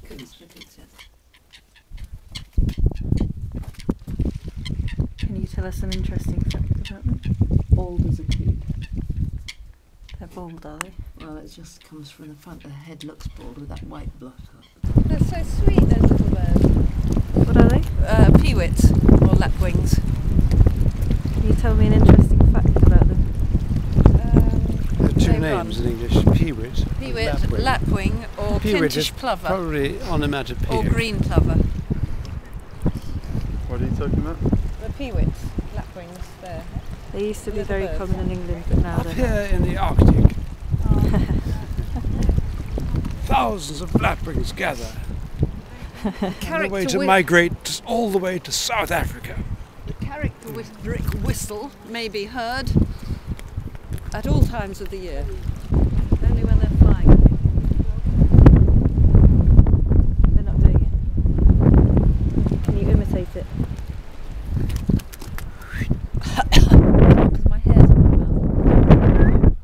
chickens, yes. Can you tell us an interesting fact about them? Bald as a pig. They're bald, are they? Well, it just comes from the front. The head looks bald with that white blot up. They're so sweet, those little birds. What are they? Pewit, or lapwings. Can you tell me an interesting fact about them? There are two names in English, Pewit, Pewit, lapwing, or Pewit Kentish is plover, probably onomatopoeic. or green plover. What are you talking about? The pewits, lapwings, there. They used to be Little very birds. common in England, but now Up they're here in the Arctic, thousands of lapwings gather on the way to migrate all the way to South Africa. The characteristic whistle may be heard at all times of the year, only when they're flying. They're not doing it. Can you imitate it? Because my hair's in my mouth.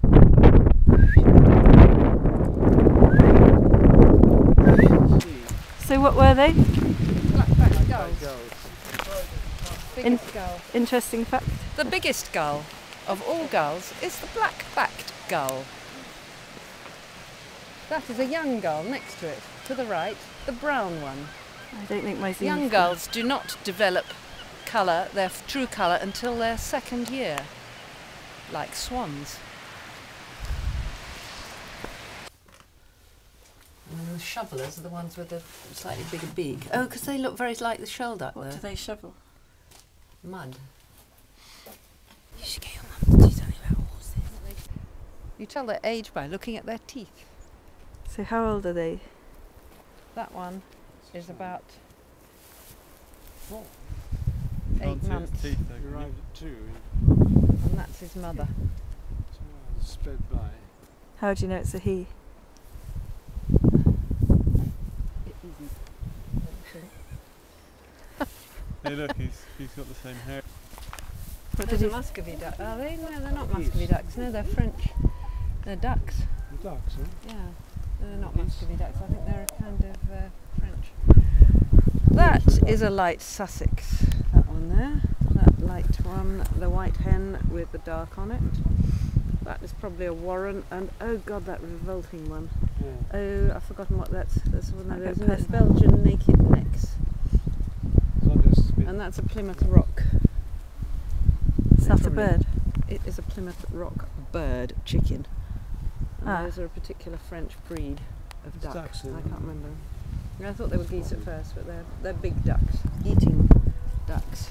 So what were they? Black-backed gulls. Biggest gull. Interesting fact. The biggest gull of all gulls is the black-backed gull. That is a young gull next to it, to the right, the brown one. I don't think my Zoom Young is gulls do not develop colour, their true colour, until their second year, like swans. And the shovelers are the ones with the slightly bigger beak. Oh, because they look very like the shelduck, What though. do they shovel? Mud. You should get your mum to tell you about horses. You tell their age by looking at their teeth. So how old are they? That one is about Oh. 8 months, Teeth, He arrived at 2, and that's his mother. so sped by. How do you know it's a he? It isn't. Hey, look, he's got the same hair. What Those did are you Muscovy ducks. Are they? No, they're not Muscovy ducks. No, they're French. They're ducks. The ducks, huh? Yeah. They're not Muscovy ducks. I think they're kind of French. That is a light Sussex. That one there. That light one. The white hen with the dark on it. That is probably a warren. And oh god, that revolting one. Yeah. Oh, I've forgotten what that's. That's one of Okay, those personal. Belgian naked necks. So this bit- And that's a Plymouth Rock. It's not a Probably. bird. It is a Plymouth Rock bird chicken. And Ah. those are a particular French breed of There's duck. ducks in I them. can't remember. I thought they were geese at first, but they're big ducks, eating ducks.